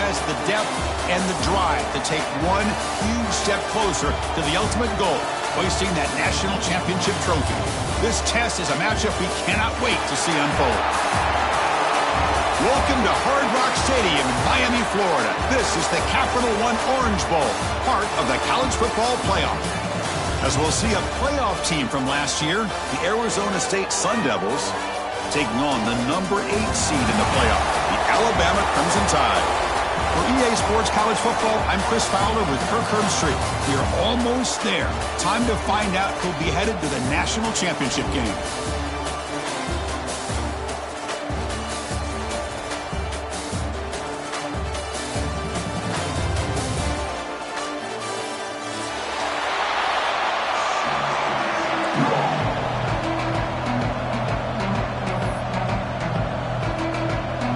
has the depth and the drive to take one huge step closer to the ultimate goal, hoisting that national championship trophy. This test is a matchup we cannot wait to see unfold. Welcome to Hard Rock Stadium in Miami, Florida. This is the Capital One Orange Bowl, part of the college football playoff. As we'll see a playoff team from last year, the Arizona State Sun Devils, taking on the number 8 seed in the playoff, the Alabama Crimson Tide. For EA Sports College Football, I'm Chris Fowler with Kirk Herbstreit. We are almost there. Time to find out who'll be headed to the national championship game.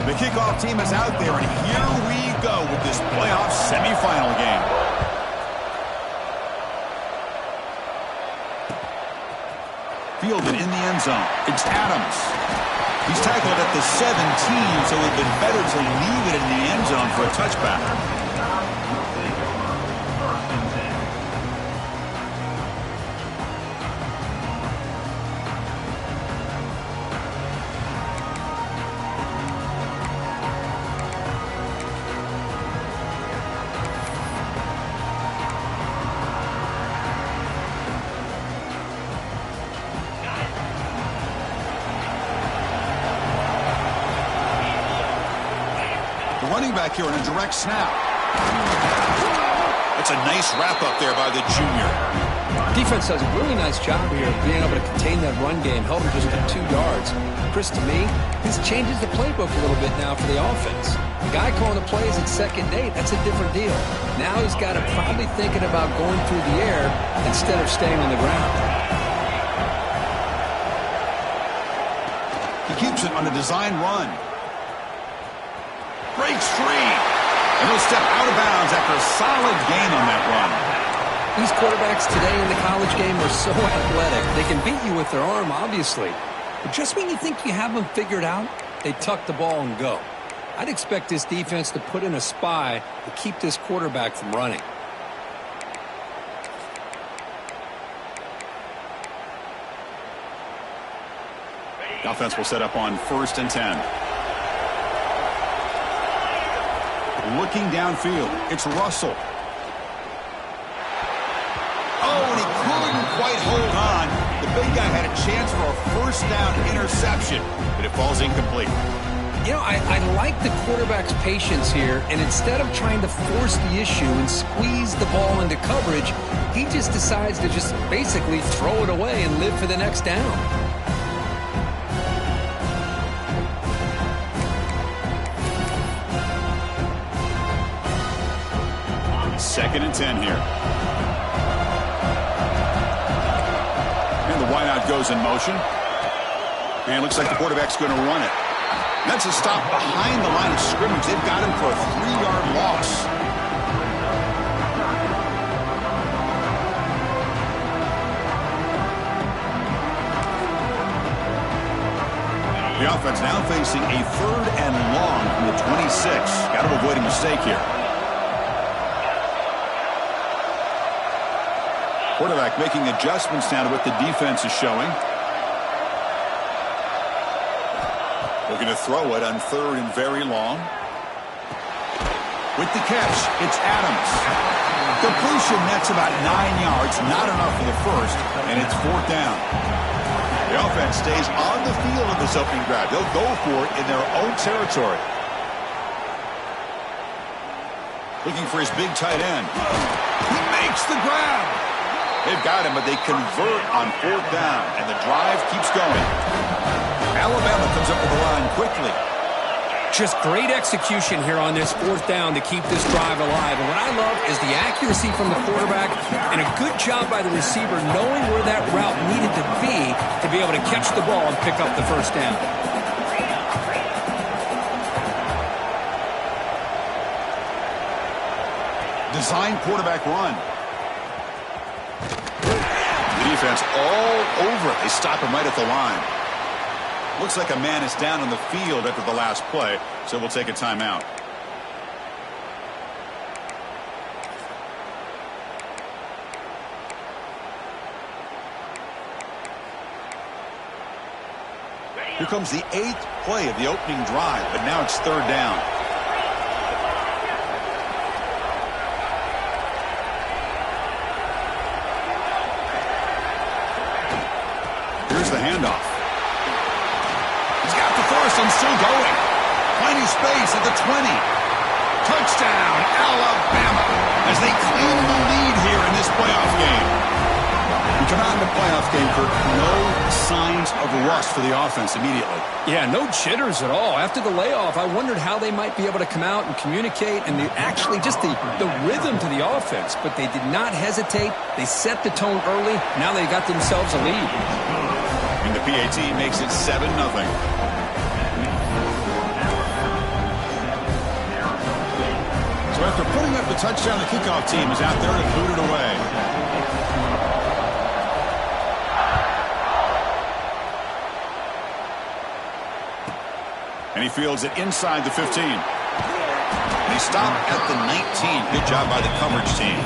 The kickoff team is out there, and here we go with this playoff semifinal game. Fielded in the end zone. It's Adams. He's tackled at the 17, so it would have been better to leave it in the end zone for a touchback. Running back here on a direct snap. It's a nice wrap up there by the junior. Defense does a really nice job here of being able to contain that run game, held him just at 2 yards. Chris, to me, this changes the playbook a little bit now for the offense. The guy calling the plays at second and 8, that's a different deal. Now he's got him probably thinking about going through the air instead of staying on the ground. He keeps it on a design run. Breaks free, and he'll step out of bounds after a solid gain on that run. These quarterbacks today in the college game are so athletic. They can beat you with their arm, obviously. But just when you think you have them figured out, they tuck the ball and go. I'd expect this defense to put in a spy to keep this quarterback from running. The offense will set up on 1st and 10. Looking downfield, it's Russell. Oh, and he couldn't quite hold on. The big guy had a chance for a 1st down interception, but it falls incomplete. You know, I like the quarterback's patience here, and instead of trying to force the issue and squeeze the ball into coverage, he just decides to just basically throw it away and live for the next down. 2nd and 10 here. And the wideout goes in motion. And it looks like the quarterback's going to run it. That's a stop behind the line of scrimmage. They've got him for a 3-yard loss. The offense now facing a 3rd and long from the 26. Got to avoid a mistake here. Quarterback making adjustments now to what the defense is showing. Looking to throw it on 3rd and very long. With the catch, it's Adams. Completion, that's about 9 yards. Not enough for the 1st, and it's 4th down. The offense stays on the field in this opening drive. They'll go for it in their own territory. Looking for his big tight end. He makes the grab. They've got him, but they convert on 4th down, and the drive keeps going. Alabama comes up with the line quickly. Just great execution here on this 4th down to keep this drive alive. And what I love is the accuracy from the quarterback and a good job by the receiver knowing where that route needed to be able to catch the ball and pick up the 1st down. Design quarterback run. Defense all over it. They stop him right at the line. Looks like a man is down on the field after the last play, so we'll take a timeout. Here comes the 8th play of the opening drive, but now it's 3rd down. Here's the handoff. He's got the force and still going. Finding space at the 20. Touchdown, Alabama, as they claim the lead here in this playoff game. We come out in the playoff game, Kirk, no signs of rust for the offense immediately. Yeah, no jitters at all. After the layoff, I wondered how they might be able to come out and communicate and actually just the rhythm to the offense. But they did not hesitate. They set the tone early. Now they got themselves a lead. And the PAT makes it 7-0. So after putting up the touchdown, the kickoff team is out there to boot it away. And he fields it inside the 15. And he stopped at the 19. Good job by the coverage team.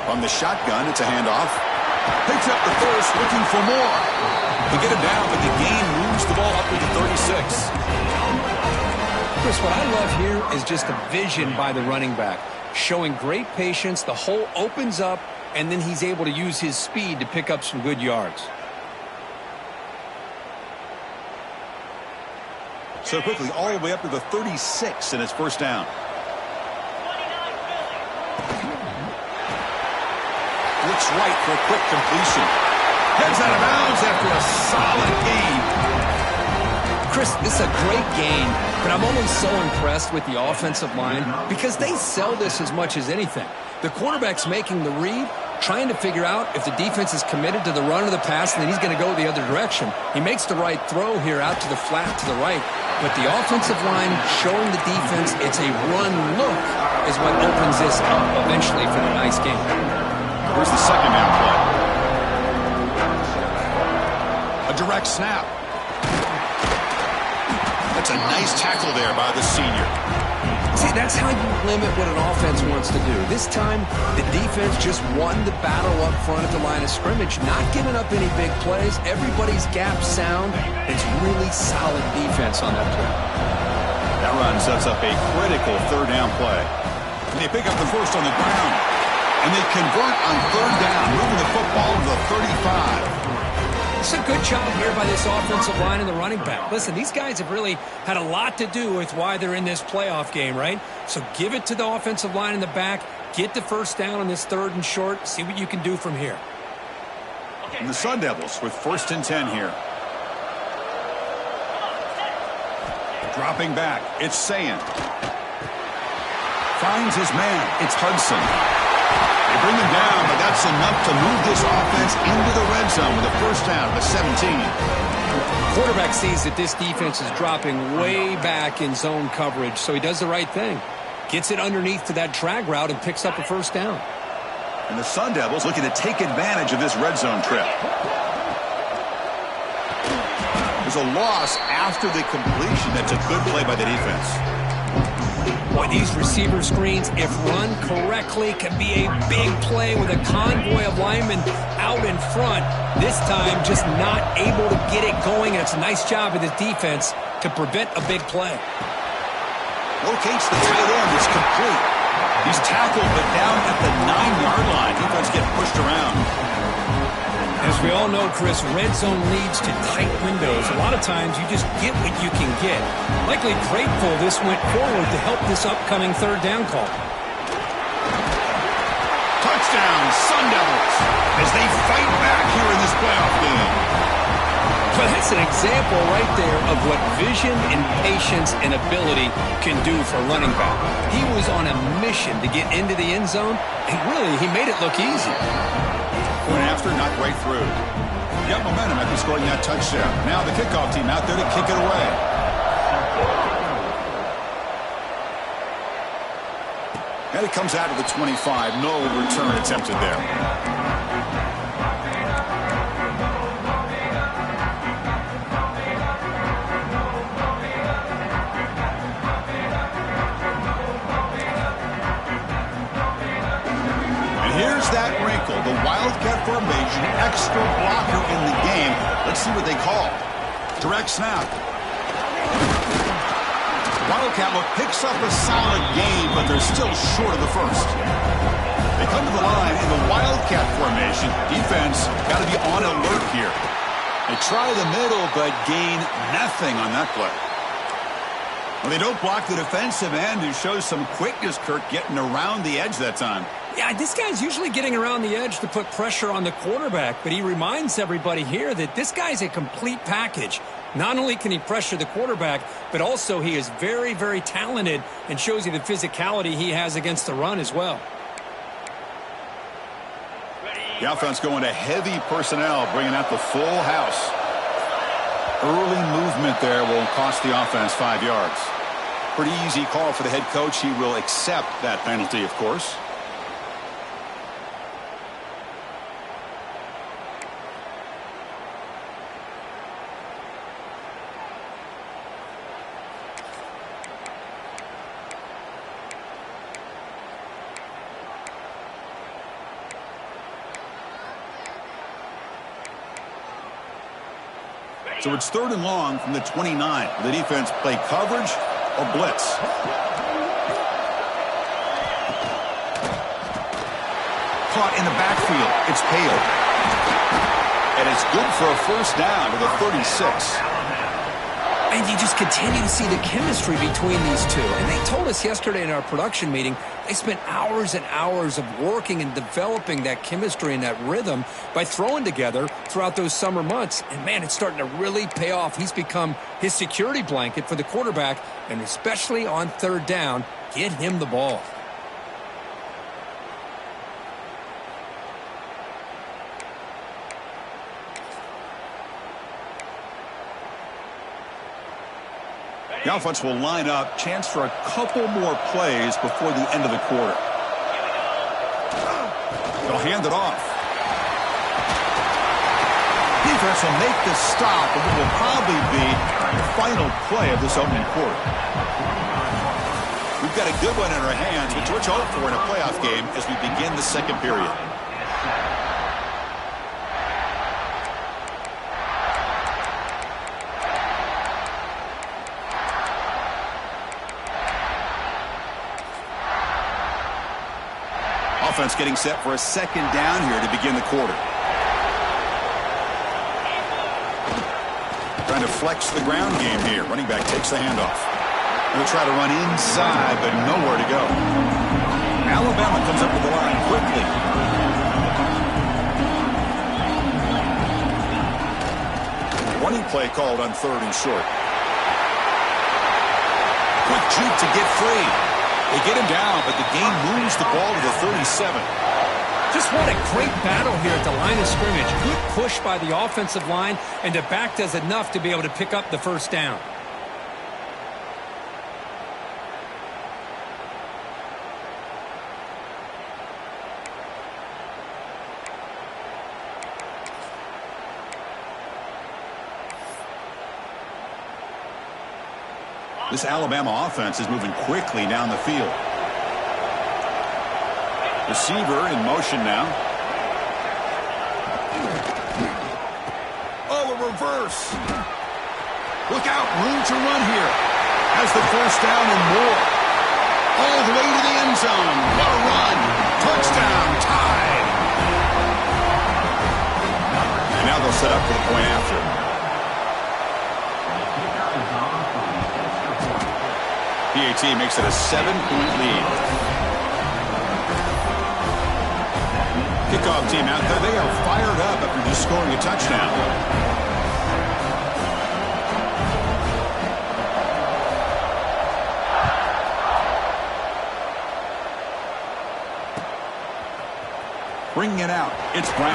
From the shotgun, it's a handoff. Picks up the first, looking for more. They get him down, but the gain moves the ball up to the 36. Chris, what I love here is just the vision by the running back. Showing great patience, the hole opens up, and then he's able to use his speed to pick up some good yards. So quickly, all the way up to the 36, and it's 1st down. Looks right for a quick completion. Heads out of bounds after a solid gain. Chris, this is a great gain, but I'm always so impressed with the offensive line because they sell this as much as anything. The quarterback's making the read, trying to figure out if the defense is committed to the run or the pass, and then he's going to go the other direction. He makes the right throw here out to the flat to the right, but the offensive line showing the defense it's a run look is what opens this up eventually for the nice game. Here's the 2nd down play. A direct snap. That's a nice tackle there by the senior. See, that's how you limit what an offense wants to do. This time, the defense just won the battle up front at the line of scrimmage, not giving up any big plays. Everybody's gap sound. It's really solid defense on that play. That run sets up a critical 3rd down play. And they pick up the first on the ground. And they convert on 3rd down, moving the football to the 35. It's a good job here by this offensive line and the running back. Listen, these guys have really had a lot to do with why they're in this playoff game, right? So give it to the offensive line in the back. Get the 1st down on this 3rd and short. See what you can do from here. And the Sun Devils with 1st and 10 here. Dropping back, it's Sayan. Finds his man, it's Hudson. They bring him down, but that's enough to move this offense into the red zone with a 1st down of 17. Quarterback sees that this defense is dropping way back in zone coverage, so he does the right thing. Gets it underneath to that drag route and picks up a 1st down. And the Sun Devils looking to take advantage of this red zone trip. There's a loss after the completion. That's a good play by the defense. Boy, these receiver screens, if run correctly, can be a big play with a convoy of linemen out in front. This time, just not able to get it going. And it's a nice job of the defense to prevent a big play. Locates the tight end. It's complete. He's tackled, but down at the 9-yard line. Defense getting pushed around. As we all know, Chris, red zone leads to tight windows. A lot of times you just get what you can get. Likely grateful this went forward to help this upcoming 3rd down call. Touchdown, Sun Devils, as they fight back here in this playoff game. Well, that's an example right there of what vision and patience and ability can do for a running back. He was on a mission to get into the end zone, and really, he made it look easy. Point after, not right through. Got momentum after scoring that touchdown. Now the kickoff team out there to kick it away. And it comes out of the 25. No return attempted there. And here's that wrinkle. The Wildcat formation, extra blocker in the game. Let's see what they call. Direct snap. Wildcat picks up a solid game, but they're still short of the first. They come to the line in the Wildcat formation. Defense got to be on alert here. They try the middle, but gain nothing on that play. Well, they don't block the defensive end, who shows some quickness, Kirk, getting around the edge that time. Yeah, this guy's usually getting around the edge to put pressure on the quarterback, but he reminds everybody here that this guy's a complete package. Not only can he pressure the quarterback, but also he is very, very talented and shows you the physicality he has against the run as well. The offense going to heavy personnel, bringing out the full house. Early movement there will cost the offense 5 yards. Pretty easy call for the head coach. He will accept that penalty, of course. So it's 3rd and long from the 29. Will the defense play coverage or blitz? Caught in the backfield. It's Hale. And it's good for a first down to the 36. And you just continue to see the chemistry between these two. And they told us yesterday in our production meeting, they spent hours and hours of working and developing that chemistry and that rhythm by throwing together throughout those summer months. And, man, it's starting to really pay off. He's become his security blanket for the quarterback, and especially on 3rd down, get him the ball. The offense will line up. Chance for a couple more plays before the end of the quarter. They'll hand it off. Defense will make the stop, and it will probably be the final play of this opening quarter. We've got a good one in our hands, which we're hoping for in a playoff game as we begin the second period. Offense getting set for a 2nd down here to begin the quarter. Trying to flex the ground game here. Running back takes the handoff. Going to try to run inside, but nowhere to go. Alabama comes up with the line quickly. Running play called on 3rd and short. Quick juke to get free. They get him down, but the game moves the ball to the 37. Just what a great battle here at the line of scrimmage. Good push by the offensive line, and the back does enough to be able to pick up the first down. This Alabama offense is moving quickly down the field. Receiver in motion now. Oh, a reverse. Look out, room to run here. Has the first down and more. All the way to the end zone. What a run. Touchdown, tied. And now they'll set up for the point after. PAT makes it a 7-point lead. Kickoff team out there. They are fired up after just scoring a touchdown. Bringing it out. It's Brown.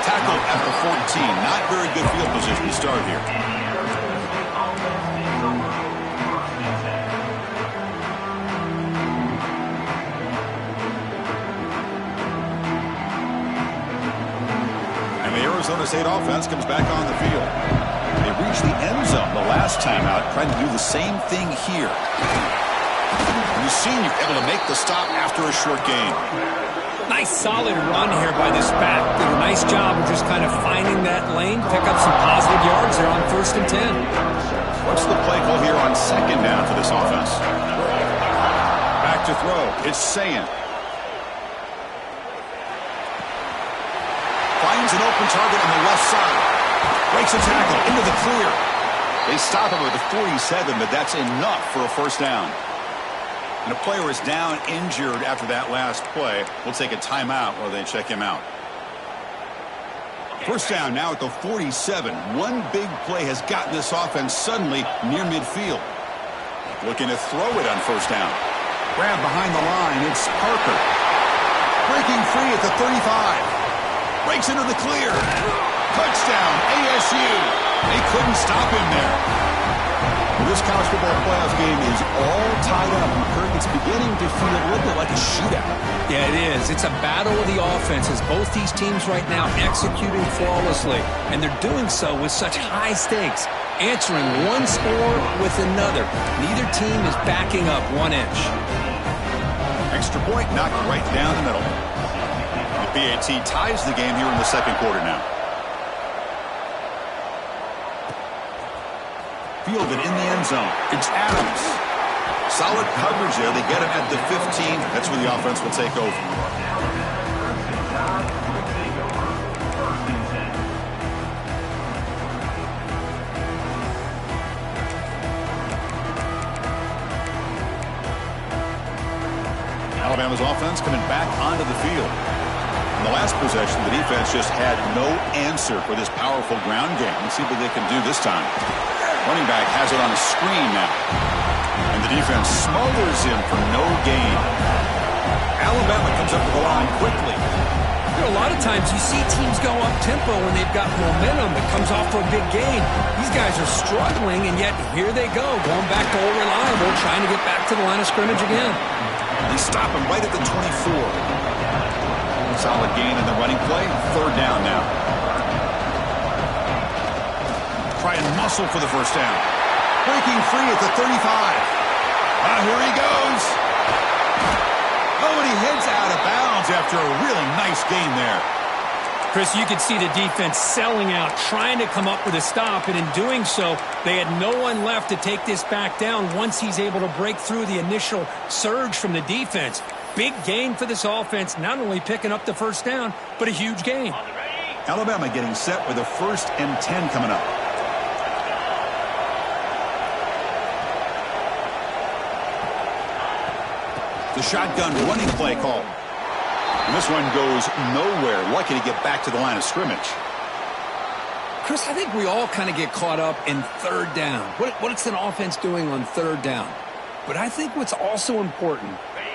Tackle at the 14. Not very good field position to start here. And the Arizona State offense comes back on the field. They reached the end zone the last time out, trying to do the same thing here. The senior able to make the stop after a short gain. Nice solid run here by this back. Did a nice job of just kind of finding that lane, pick up some positive yards there on 1st and 10. What's the play call here on 2nd down for this offense? Back to throw. It's Sayan. Finds an open target on the left side. Breaks a tackle into the clear. They stop him at the 47, but that's enough for a 1st down. And a player is down injured after that last play. We'll take a timeout while they check him out. 1st down now at the 47. One big play has gotten this offense suddenly near midfield. Looking to throw it on 1st down. Grab behind the line. It's Parker. Breaking free at the 35. Breaks into the clear. Touchdown, ASU. They couldn't stop him there. Well, this college football playoff game is all tied up. Kirk, it's beginning to feel a little bit like a shootout. Yeah, it is. It's a battle of the offenses. Both these teams right now executing flawlessly, and they're doing so with such high stakes, answering one score with another. Neither team is backing up 1 inch. Extra point knocked right down the middle. The PAT ties the game here in the 2nd quarter now. Fielded in the end zone. It's Adams. Solid coverage there. They get him at the 15. That's where the offense will take over. Alabama's offense coming back onto the field. In the last possession, the defense just had no answer for this powerful ground game. Let's see what they can do this time. Running back has it on a screen now. And the defense smothers him for no gain. Alabama comes up to the line quickly. You know, a lot of times you see teams go up-tempo when they've got momentum that comes off for a big gain. These guys are struggling, and yet here they go, going back to old reliable, trying to get back to the line of scrimmage again. They stop him right at the 24. Solid gain in the running play. 3rd down now. Try and muscle for the 1st down. Breaking free at the 35. Here he goes. Oh, and he heads out of bounds after a really nice gain there. Chris, you could see the defense selling out, trying to come up with a stop, and in doing so, they had no one left to take this back down once he's able to break through the initial surge from the defense. Big gain for this offense, not only picking up the 1st down, but a huge gain. Alabama getting set with a 1st and 10 coming up. The shotgun running play call. And this one goes nowhere. Lucky to get back to the line of scrimmage. Chris, I think we all kind of get caught up in 3rd down. What's an offense doing on 3rd down? But I think what's also important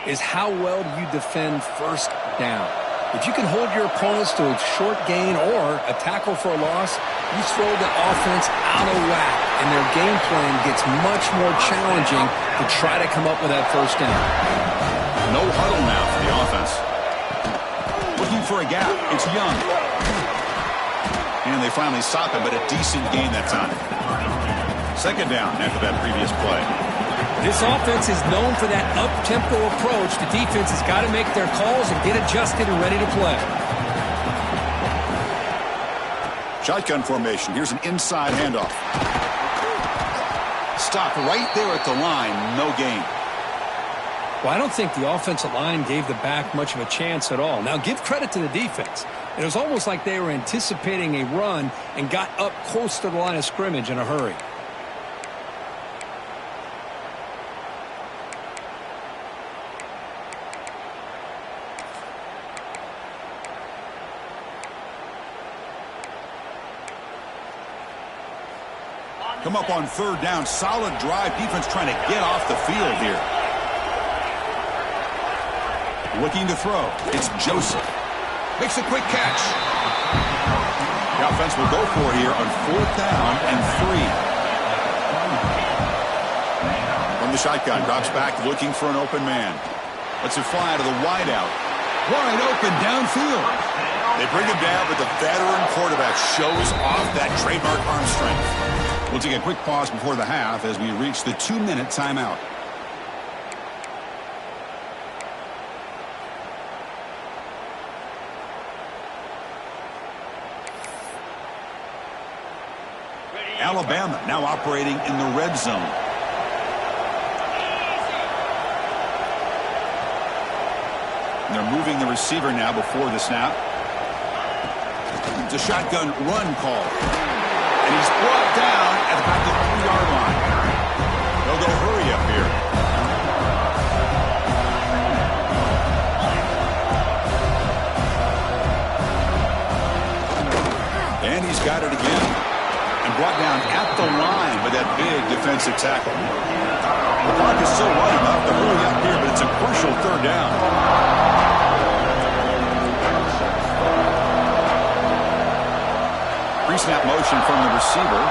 is how well do you defend 1st down. If you can hold your opponents to a short gain or a tackle for a loss, you throw the offense out of whack, and their game plan gets much more challenging to try to come up with that 1st down. No huddle now for the offense. Looking for a gap. It's Young. And they finally stop him, but a decent gain that time. 2nd down after that previous play. This offense is known for that up-tempo approach. The defense has got to make their calls and get adjusted and ready to play. Shotgun formation. Here's an inside handoff. Stop right there at the line. No gain. Well, I don't think the offensive line gave the back much of a chance at all. Now, give credit to the defense. It was almost like they were anticipating a run and got up close to the line of scrimmage in a hurry. Come up on 3rd down. Solid drive. Defense trying to get off the field here. Looking to throw. It's Joseph. Makes a quick catch. The offense will go for it here on 4th down and 3. From the shotgun, drops back looking for an open man. Lets it fly to the wideout. wide open downfield. They bring him down, but the veteran quarterback shows off that trademark arm strength. We'll take a quick pause before the half as we reach the 2-minute timeout. Alabama now operating in the red zone. And they're moving the receiver now before the snap. It's a shotgun run call. And he's brought down at about the 3-yard line. They'll go hurry up here. And he's got it again. And brought down at the line with that big defensive tackle. The clock is still running. They'll have to hurry up here, but it's a crucial 3rd down. Pre-snap motion from the receiver.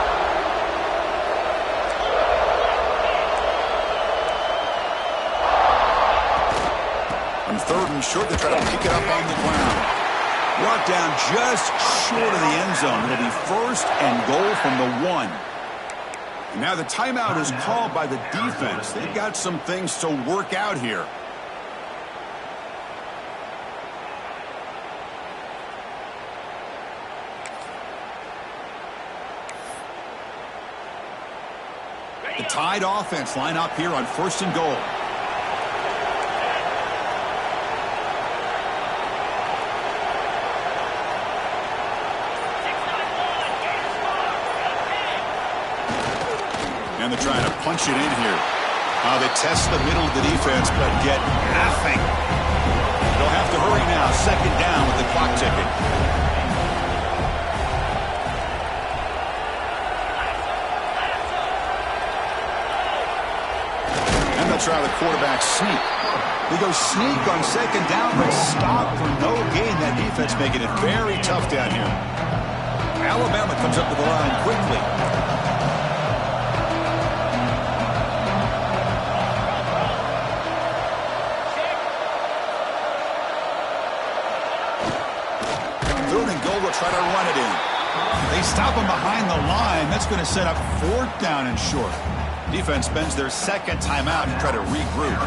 On 3rd and short, they try to pick it up on the ground. Brought down just short of the end zone. It'll be 1st and goal from the 1. And now the timeout is called by the defense. They've got some things to work out here. The Tide offense line up here on 1st and goal. And they're trying to punch it in here. They test the middle of the defense, but get nothing. They'll have to hurry now. 2nd down with the clock ticking. And they'll try the quarterback sneak. They go sneak on 2nd down, but stop for no gain. That defense making it very tough down here. Alabama comes up to the line quickly. Try to run it in. They stop him behind the line. That's going to set up 4th down and short. Defense spends their 2nd timeout to try to regroup.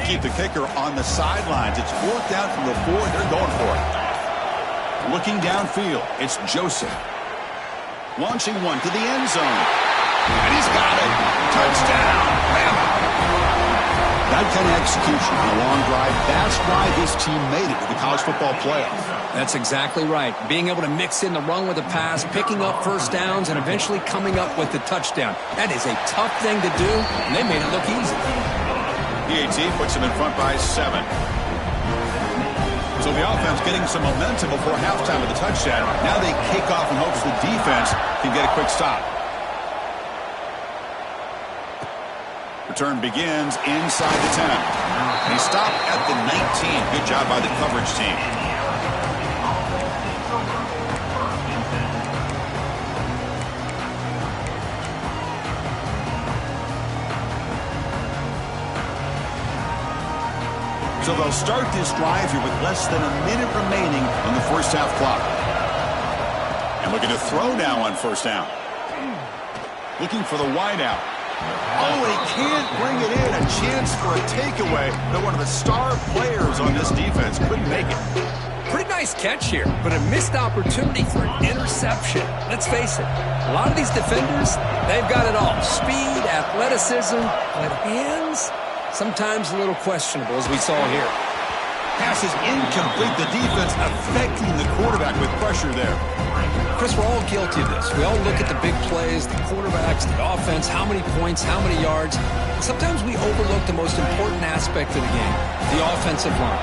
Keep the kicker on the sidelines. It's 4th down from the 4. They're going for it. Looking downfield, it's Joseph. Launching one to the end zone. And he's got it. Touchdown, Bama. That kind of execution on a long drive, that's why this team made it to the college football playoff. That's exactly right. Being able to mix in the run with the pass, picking up 1st downs, and eventually coming up with the touchdown. That is a tough thing to do, and they made it look easy. PAT puts him in front by 7. So the offense getting some momentum before halftime with the touchdown. Now they kick off in hopes the defense can get a quick stop. Return begins inside the 10. And he stopped at the 19. Good job by the coverage team. So they'll start this drive here with less than a minute remaining on the 1st half clock. And looking to throw now on 1st down. Looking for the wideout. Oh, he can't bring it in. A chance for a takeaway, but one of the star players on this defense couldn't make it. Pretty nice catch here, but a missed opportunity for an interception. Let's face it, a lot of these defenders, they've got it all. Speed, athleticism, but hands, sometimes a little questionable, as we saw here. Pass is incomplete. The defense affecting the quarterback with pressure there. Chris, we're all guilty of this. We all look at the big plays, the quarterbacks, the offense, how many points, how many yards. And sometimes we overlook the most important aspect of the game, the offensive line.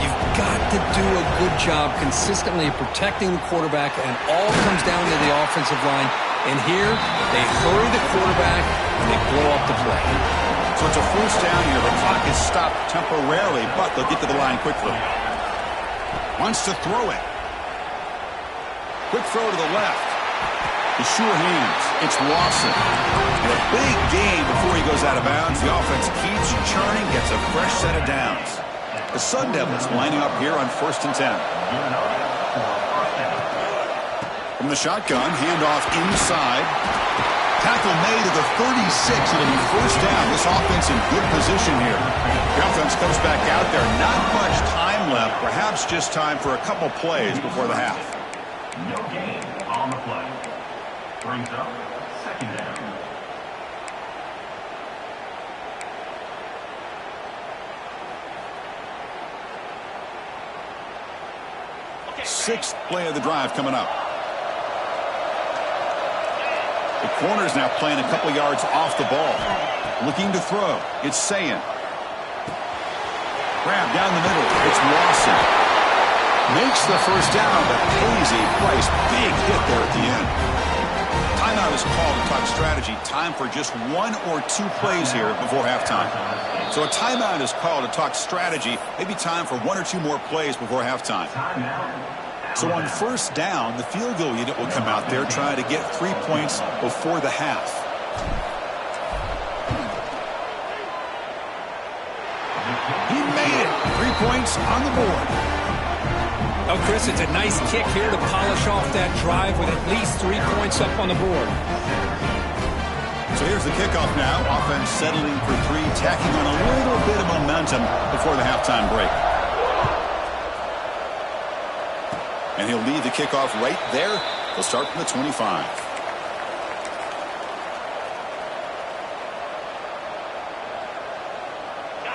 You've got to do a good job consistently of protecting the quarterback, and all comes down to the offensive line And here, they hurry the quarterback and they blow up the play. So it's a first down here. The clock is stopped temporarily, but they'll get to the line quickly. Wants to throw it. Quick throw to the left. The sure hands. It's Lawson. And a big gain before he goes out of bounds. The offense keeps churning, gets a fresh set of downs. The Sun Devils lining up here on 1st and 10. From the shotgun, handoff inside. Tackle made to the 36. It'll be first down. This offense in good position here. The offense comes back out there. Not much time left. Perhaps just time for a couple plays before the half. No gain on the play. Brings up 2nd down. Sixth play of the drive coming up. The corner's now playing a couple yards off the ball. Looking to throw. It's Sayin. Grab down the middle. It's Lawson. Makes the first down, but pays a price. Big hit there at the end. Timeout is called to talk strategy. Time for just 1 or 2 plays here before halftime. So a timeout is called to talk strategy. Maybe time for 1 or 2 more plays before halftime. So on first down, the field goal unit will come out there trying to get 3 points before the half. He made it. 3 points on the board. Oh, Chris, it's a nice kick here to polish off that drive with at least 3 points up on the board. So here's the kickoff now. Offense settling for 3, tacking on a little bit of momentum before the halftime break. And he'll lead the kickoff right there. He'll start from the 25.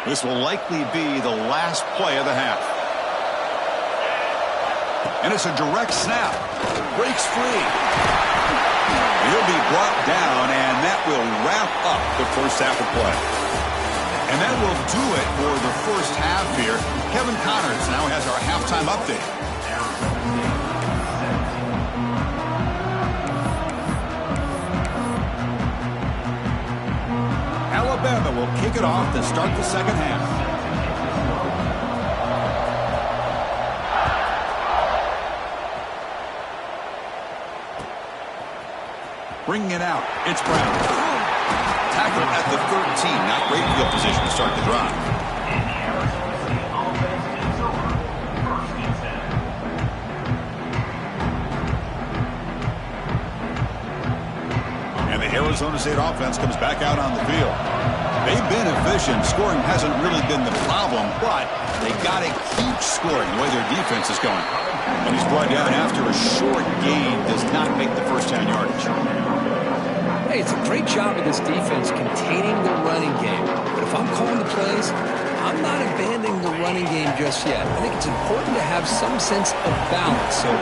This will likely be the last play of the half. And it's a direct snap. Breaks free. He'll be brought down, and that will wrap up the first half of play. And that will do it for the first half here. Kevin Connors now has our halftime update. Alabama will kick it off to start the second half. Bringing it out, it's Brown. Tackle at the 13. Not great field position to start the drive. And the Arizona State offense comes back out on the field. They've been efficient. Scoring hasn't really been the problem, but they got to keep scoring the way their defense is going. And he's brought down after a short gain. Does not make the first down yardage. Hey, it's a great job of this defense containing the running game. But if I'm calling the plays, I'm not abandoning the running game just yet. I think it's important to have some sense of balance. So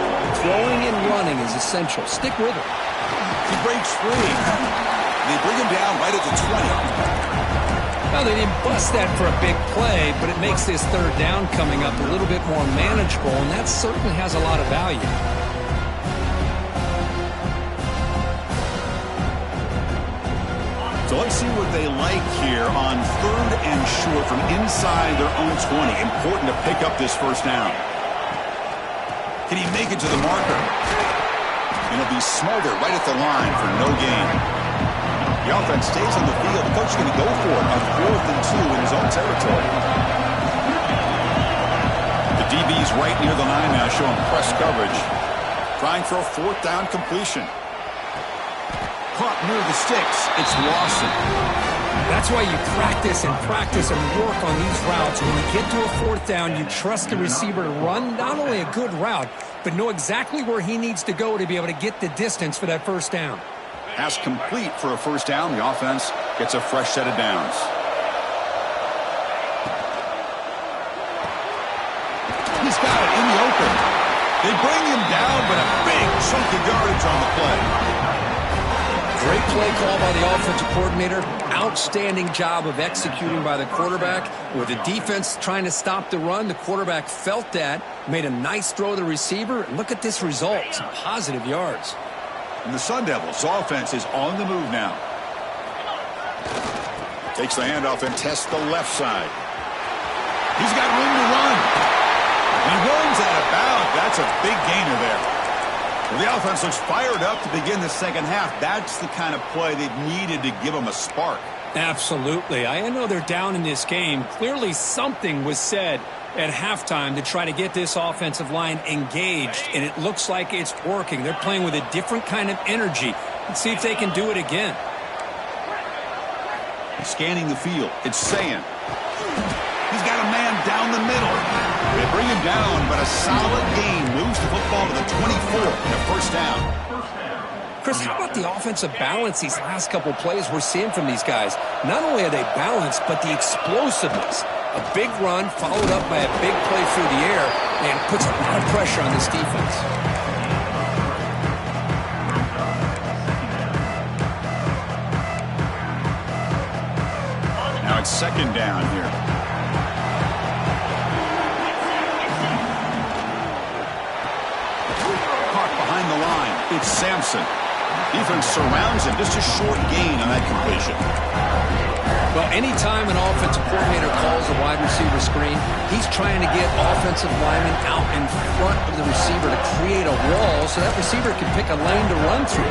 throwing and running is essential. Stick with it. He breaks free. They bring him down right at the 20. Well, they didn't bust that for a big play, but it makes this third down coming up a little bit more manageable, and that certainly has a lot of value. So let's see what they like here on 3rd and short from inside their own 20. Important to pick up this first down. Can he make it to the marker? And he'll be smothered right at the line for no gain. The offense stays on the field. The coach is going to go for it on 4th and 2 in his own territory. The DB's right near the line now showing press coverage. Trying for a 4th down completion. Caught near the sticks. It's Lawson. That's why you practice and work on these routes. When you get to a 4th down, you trust the receiver to run not only a good route, but know exactly where he needs to go to be able to get the distance for that first down. Pass complete for a first down. The offense gets a fresh set of downs. He's got it in the open. They bring him down, but a big chunk of yardage on the play. Great play call by the offensive coordinator. Outstanding job of executing by the quarterback. With the defense trying to stop the run, the quarterback felt that, made a nice throw to the receiver. And look at this result, some positive yards. And the Sun Devils' offense is on the move now. Takes the handoff and tests the left side. He's got room to run. He runs out of bounds. That's a big gainer there. Well, the offense looks fired up to begin the second half. That's the kind of play they've needed to give them a spark. Absolutely. I know they're down in this game. Clearly something was said at halftime to try to get this offensive line engaged, and it looks like it's working. They're playing with a different kind of energy. Let's see if they can do it again. Scanning the field, it's Sayan. He's got a man down the middle. They bring him down, but a solid gain moves the football to the 24 and a first down. Chris, how about the offensive balance these last couple plays we're seeing from these guys? Not only are they balanced, but the explosiveness. A big run followed up by a big play through the air, and puts a lot of pressure on this defense. Now it's second down here. Caught behind the line. It's Sampson. Defense surrounds him. Just a short gain on that completion. Well, anytime an offensive coordinator calls a wide receiver screen, he's trying to get offensive linemen out in front of the receiver to create a wall so that receiver can pick a lane to run through.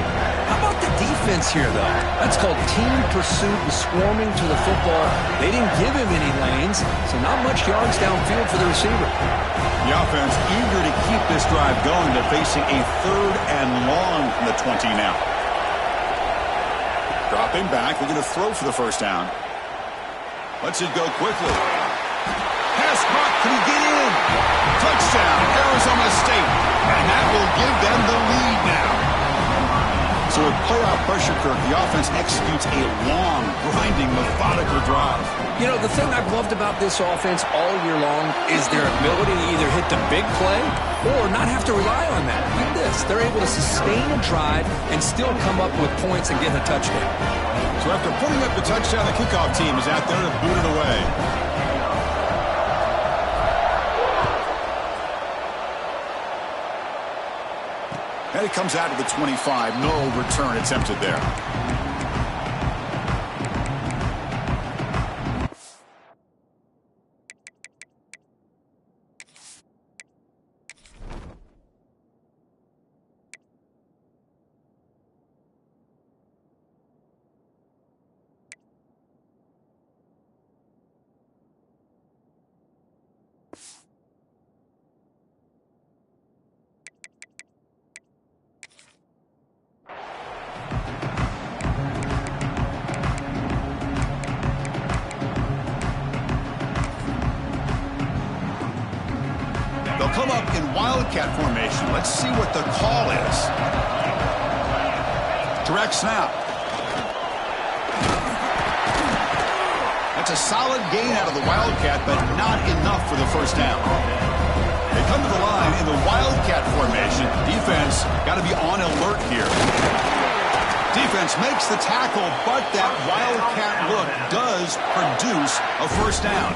How about the defense here, though? That's called team pursuit and swarming to the football. They didn't give him any lanes, so not much yards downfield for the receiver. The offense eager to keep this drive going. They're facing a 3rd and long from the 20 now. Dropping back. They're going to throw for the first down. Lets it go quickly. Pass caught. Can he get in? Touchdown, Arizona State. And that will give them the lead now. So with playoff pressure, Kirk, the offense executes a long, grinding, methodical drive. You know, the thing I've loved about this offense all year long is their ability to either hit the big play or not have to rely on that. Look at this. They're able to sustain a drive and still come up with points and get a touchdown. So after putting up the touchdown, the kickoff team is out there to boot it away. And it comes out to the 25. No return attempted there. They'll come up in wildcat formation. Let's see what the call is. Direct snap. That's a solid gain out of the wildcat, but not enough for the first down. They come to the line in the wildcat formation. Defense got to be on alert here. Defense makes the tackle, but that wildcat look does produce a first down.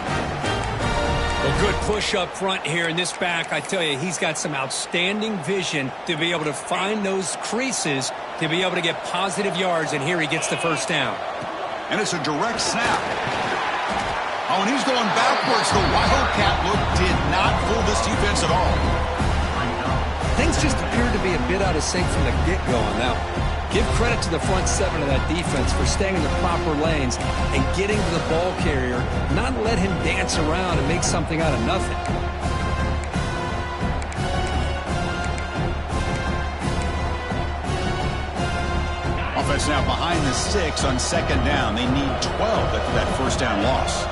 A good push up front here in this back. I tell you, he's got some outstanding vision to be able to find those creases to be able to get positive yards, and here he gets the first down. And it's a direct snap. Oh, and he's going backwards. The wildcat look did not fool this defense at all. Things just appeared to be a bit out of sync from the get-go on that one. Give credit to the front seven of that defense for staying in the proper lanes and getting to the ball carrier, not let him dance around and make something out of nothing. Offense now behind the 6 on second down. They need 12 after that first down loss.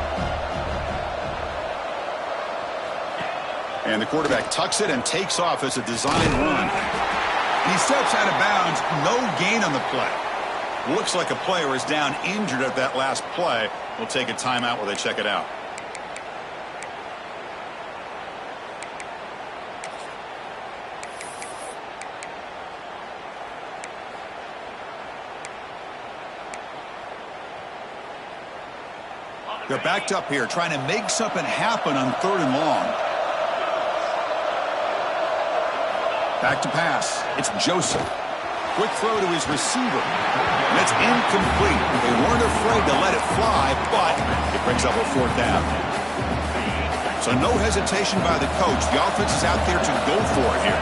And the quarterback tucks it and takes off as a design run. He steps out of bounds, no gain on the play. Looks like a player is down injured at that last play. We'll take a timeout while they check it out. They're backed up here, trying to make something happen on 3rd and long. Back to pass. It's Joseph. Quick throw to his receiver. And it's incomplete. They weren't afraid to let it fly, but it brings up a fourth down. So no hesitation by the coach. The offense is out there to go for it here.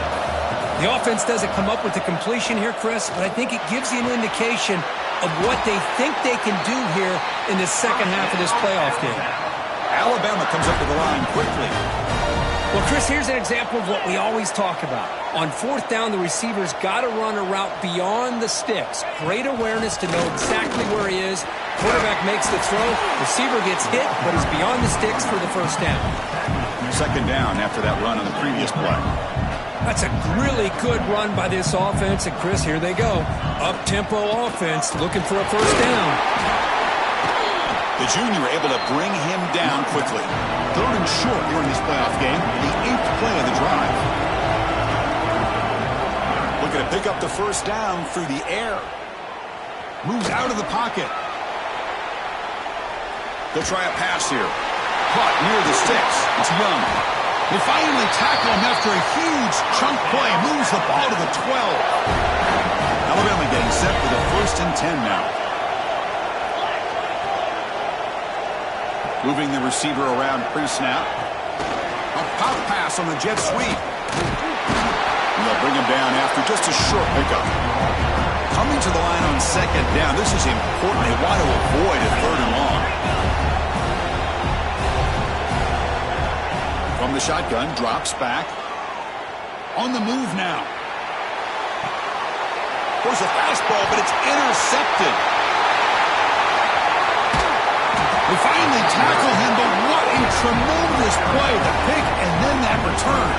The offense doesn't come up with the completion here, Chris, but I think it gives you an indication of what they think they can do here in the second half of this playoff game. Alabama comes up to the line quickly. Well, Chris, here's an example of what we always talk about. On fourth down, the receiver's got to run a route beyond the sticks. Great awareness to know exactly where he is. Quarterback makes the throw. Receiver gets hit, but is beyond the sticks for the first down. Second down after that run on the previous play. That's a really good run by this offense. And, Chris, here they go. Up-tempo offense looking for a first down. The junior able to bring him down quickly. Third and short here in this playoff game. The 8th play of the drive. Looking to pick up the first down through the air. Moves out of the pocket. They'll try a pass here. Caught near the sticks. It's Young. They finally tackle him after a huge chunk play. Moves the ball to the 12. Alabama getting set for the 1st and 10 now. Moving the receiver around pre-snap. A pop pass on the jet sweep. And they'll bring him down after just a short pickup. Coming to the line on second down. This is important. They want to avoid a third and long. From the shotgun, drops back. On the move now. There's a fastball, but it's intercepted. They finally tackle him, but what a tremendous play. The pick and then that return.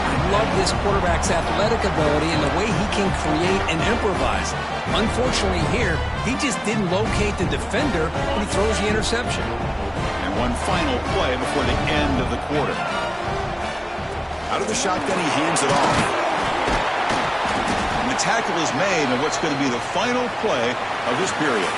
I love this quarterback's athletic ability and the way he can create and improvise. Unfortunately here, he just didn't locate the defender when he throws the interception. And one final play before the end of the quarter. Out of the shotgun, he hands it off. And the tackle is made on what's going to be the final play of this period.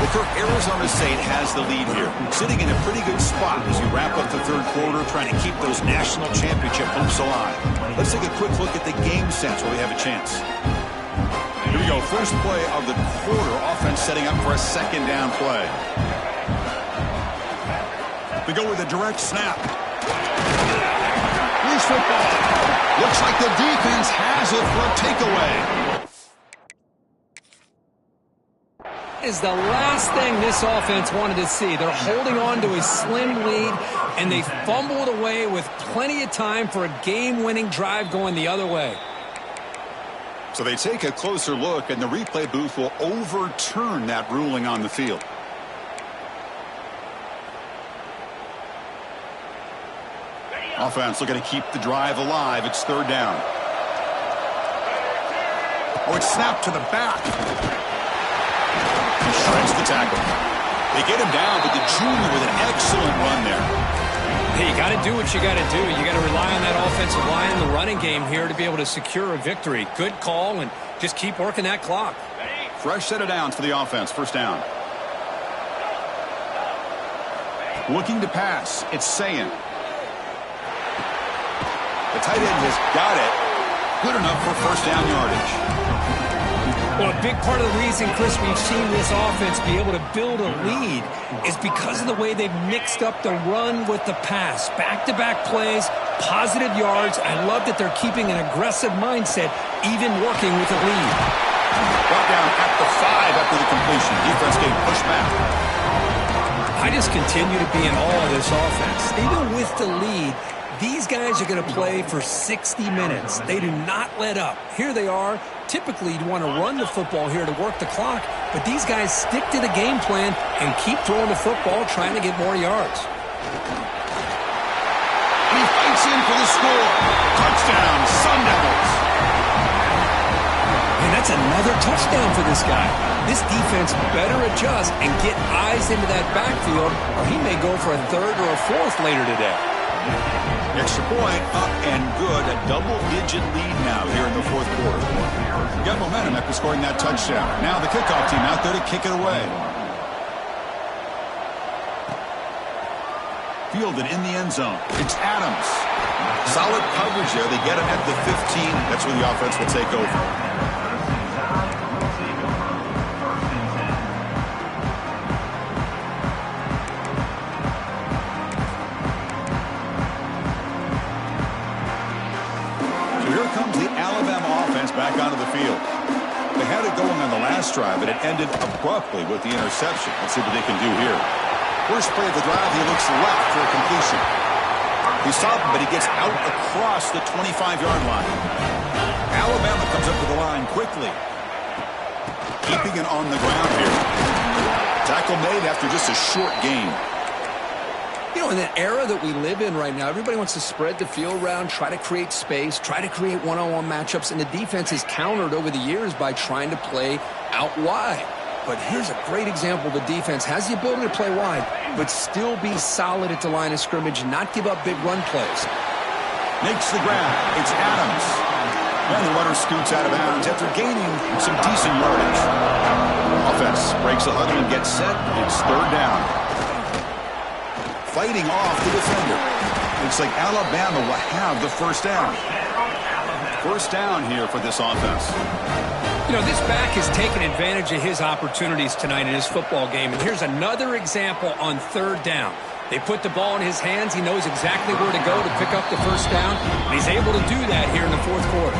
Well, Kirk, Arizona State has the lead here, sitting in a pretty good spot as we wrap up the third quarter, trying to keep those national championship hopes alive. Let's take a quick look at the game sense where we have a chance. Here we go, first play of the quarter, offense setting up for a second down play. We go with a direct snap. Loose football. Looks like the defense has it for a takeaway. Is the last thing this offense wanted to see. They're holding on to a slim lead, and they fumbled away with plenty of time for a game-winning drive going the other way. So they take a closer look, and the replay booth will overturn that ruling on the field. Offense looking to keep the drive alive. It's third down. Oh, it's snapped to the back. He shreds the tackle. They get him down, but the junior with an excellent run there. Hey, you got to do what you got to do. You got to rely on that offensive line and the running game here to be able to secure a victory. Good call, and just keep working that clock. Fresh set of downs for the offense. First down. Looking to pass. It's Sayin. The tight end has got it. Good enough for first down yardage. Well, a big part of the reason, Chris, we've seen this offense be able to build a lead is because of the way they've mixed up the run with the pass. Back-to-back plays, positive yards. I love that they're keeping an aggressive mindset, even working with a lead. Brought down at the 5 after the completion. Defense getting pushed back. I just continue to be in awe of this offense. Even with the lead, these guys are going to play for 60 minutes. They do not let up. Here they are. Typically, you want to run the football here to work the clock, but these guys stick to the game plan and keep throwing the football, trying to get more yards. He fights in for the score. Touchdown, Sun Devils. And that's another touchdown for this guy. This defense better adjust and get eyes into that backfield, or he may go for a third or a fourth later today. Extra point, up and good. A double-digit lead now here in the fourth quarter. Got momentum after scoring that touchdown. Now the kickoff team out there to kick it away. fielded in the end zone. It's Adams. Solid coverage there. They get him at the 15. That's where the offense will take over. So here comes the Alabama offense back onto the field. They had it going on the last drive, but it ended abruptly with the interception. Let's see what they can do here. First play of the drive, he looks left for a completion. He stopped, but he gets out across the 25-yard line. Alabama comes up to the line quickly. Keeping it on the ground here. Tackle made after just a short gain. You know, in the era that we live in right now, everybody wants to spread the field around, try to create space, try to create one-on-one matchups, and the defense is countered over the years by trying to play out wide. But here's a great example. The defense has the ability to play wide, but still be solid at the line of scrimmage and not give up big run plays. Makes the grab. It's Adams. And the runner scoots out of bounds after gaining some decent yardage. Offense breaks the huddle and gets set. It's third down. Fighting off the defender. Looks like Alabama will have the first down. First down here for this offense. You know, this back has taken advantage of his opportunities tonight in his football game. And here's another example on third down. They put the ball in his hands. He knows exactly where to go to pick up the first down. And he's able to do that here in the fourth quarter.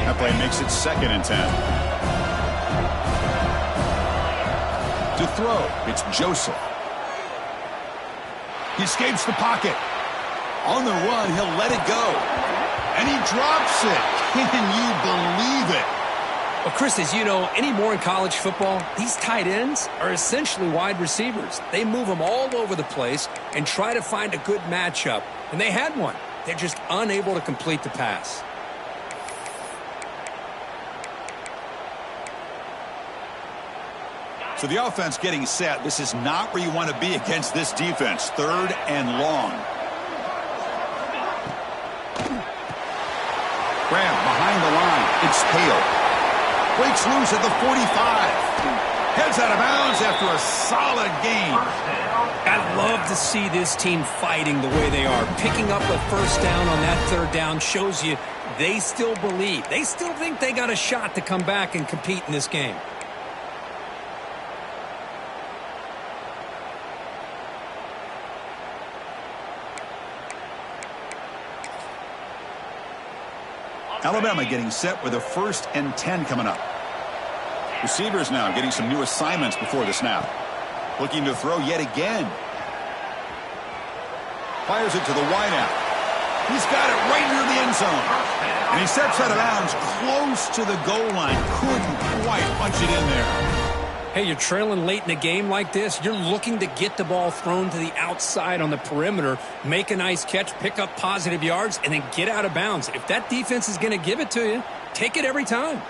That play makes it 2nd and 10. To throw, it's Joseph. He escapes the pocket. On the run, he'll let it go. And he drops it. Can you believe it? Well, Chris, as you know, anymore in college football, these tight ends are essentially wide receivers. They move them all over the place and try to find a good matchup. And they had one. They're just unable to complete the pass. So the offense getting set. This is not where you want to be against this defense. 3rd and long. Grab behind the line. It's Hale. Breaks loose at the 45. Heads out of bounds after a solid gain. I love to see this team fighting the way they are. Picking up a first down on that third down shows you they still believe. They still think they got a shot to come back and compete in this game. Alabama getting set with a 1st and 10 coming up. Receivers now getting some new assignments before the snap. Looking to throw yet again. Fires it to the wideout. He's got it right near the end zone. And he steps out of bounds close to the goal line. Couldn't quite punch it in there. Hey, you're trailing late in a game like this. You're looking to get the ball thrown to the outside on the perimeter, make a nice catch, pick up positive yards, and then get out of bounds. If that defense is going to give it to you, take it every time.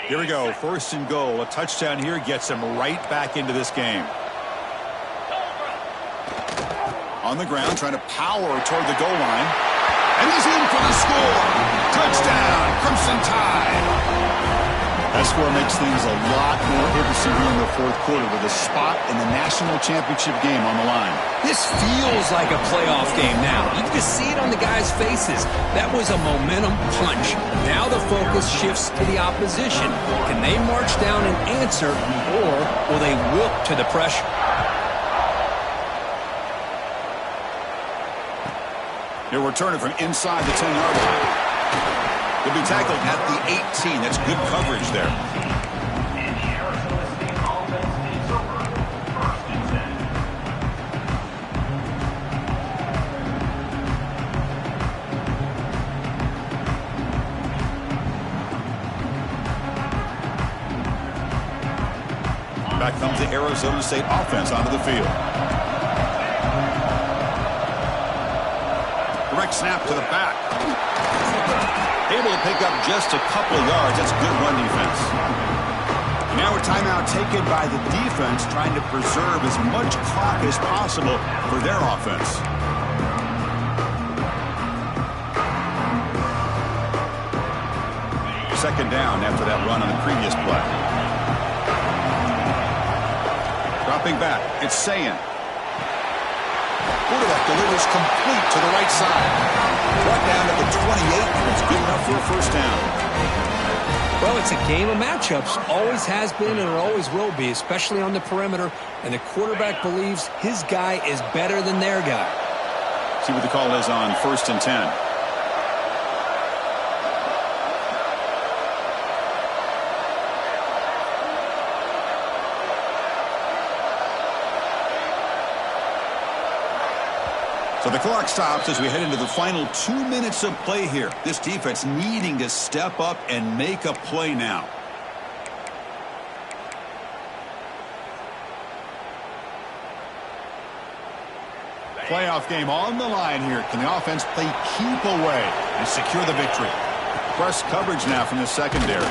Here we go. 1st and goal. A touchdown here gets him right back into this game. On the ground, trying to power toward the goal line. And he's in for the score. Touchdown, Crimson Tide. That score makes things a lot more interesting here in the fourth quarter with a spot in the national championship game on the line. This feels like a playoff game now. You can just see it on the guys' faces. That was a momentum punch. Now the focus shifts to the opposition. Can they march down and answer, or will they wilt to the pressure? They're returning from inside the 10-yard line. He'll be tackled at the 18. That's good coverage there. Back comes the Arizona State offense onto the field. Direct snap to the back. Able to pick up just a couple of yards. That's good run defense. Now a timeout taken by the defense, trying to preserve as much clock as possible for their offense. second down after that run on the previous play. Dropping back, it's Sayan. Quarterback delivers complete to the right side. Brought down at the 28, and it's good enough for a first down. Well, it's a game of matchups. Always has been and it always will be, especially on the perimeter. And the quarterback believes his guy is better than their guy. See what the call is on 1st and 10. So the clock stops as we head into the final 2 minutes of play here. This defense needing to step up and make a play now. Playoff game on the line here. Can the offense play keep away and secure the victory? Press coverage now from the secondary.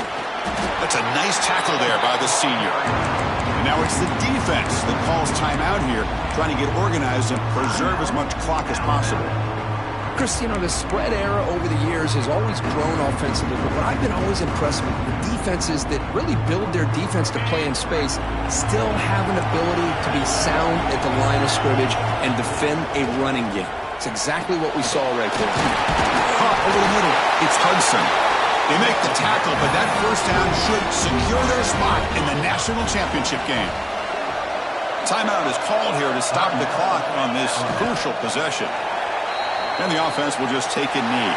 That's a nice tackle there by the senior. And now it's the defense that calls timeout here, trying to get organized and preserve as much clock as possible. Chris, you know, the spread era over the years has always grown offensively, but what I've been always impressed with the defenses that really build their defense to play in space still have an ability to be sound at the line of scrimmage and defend a running game. It's exactly what we saw right there. Caught over the middle. It's Hudson. They make the tackle, but that first down should secure their spot in the national championship game. Timeout is called here to stop the clock on this crucial possession. And the offense will just take a knee.